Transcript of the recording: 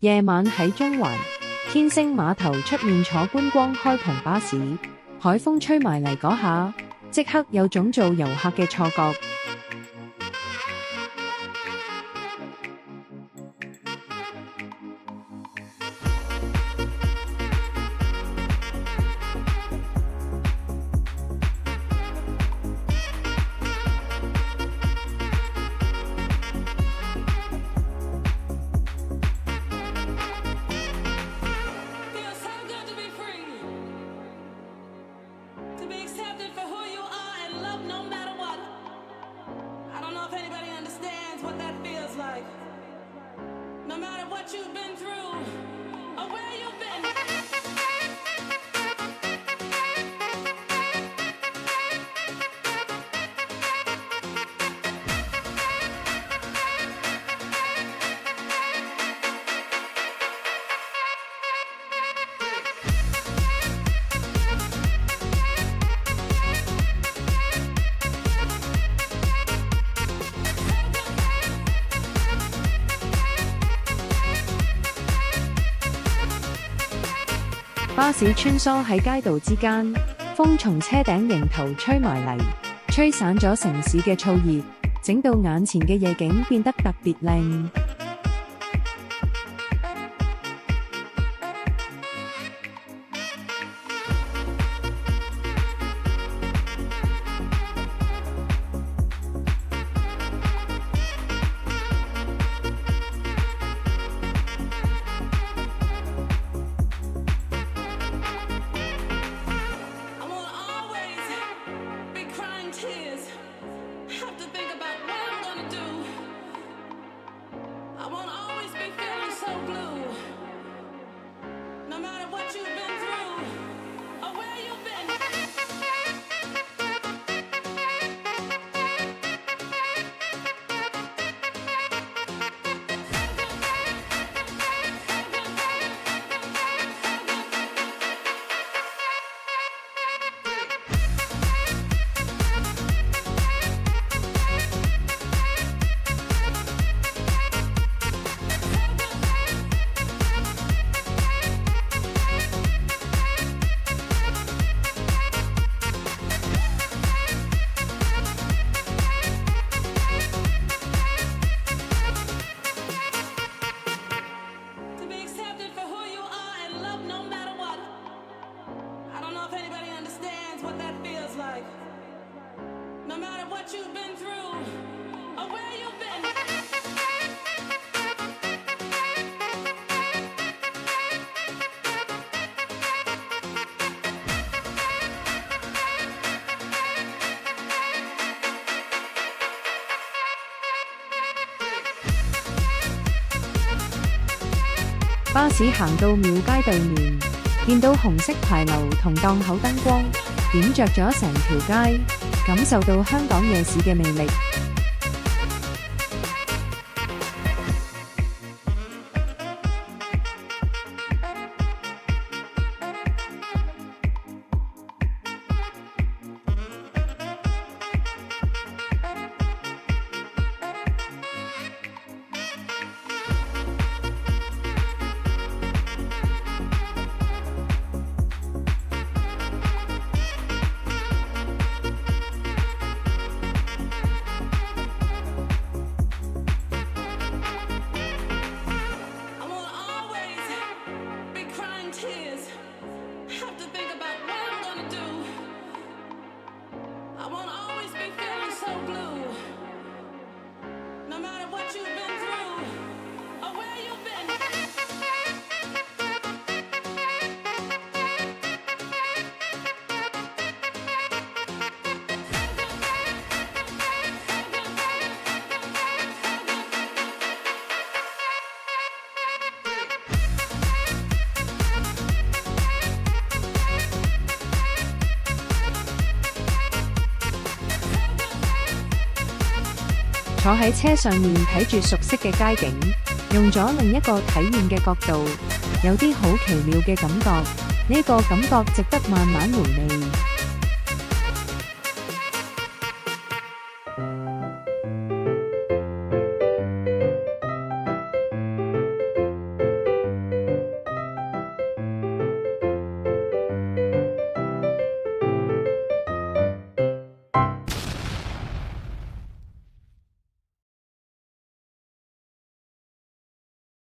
夜晚喺中環天星碼頭出面坐觀光開篷巴士，海風吹埋嚟嗰下，即刻有種做遊客嘅錯覺。No matter what you've been through or where you've been. 巴士穿梭喺街道之間，風從車頂迎頭吹埋嚟，吹散咗城市嘅燥熱，整到眼前嘅夜景變得特別靚。No matter what you've been through or where you've been. 巴士行到廟街對面，見到紅色牌樓同檔口燈光，點着咗成條街，感受到香港夜市嘅魅力。坐喺車上面睇住熟悉嘅街景，用咗另一個體驗嘅角度，有啲好奇妙嘅感覺，呢個感覺值得慢慢回味。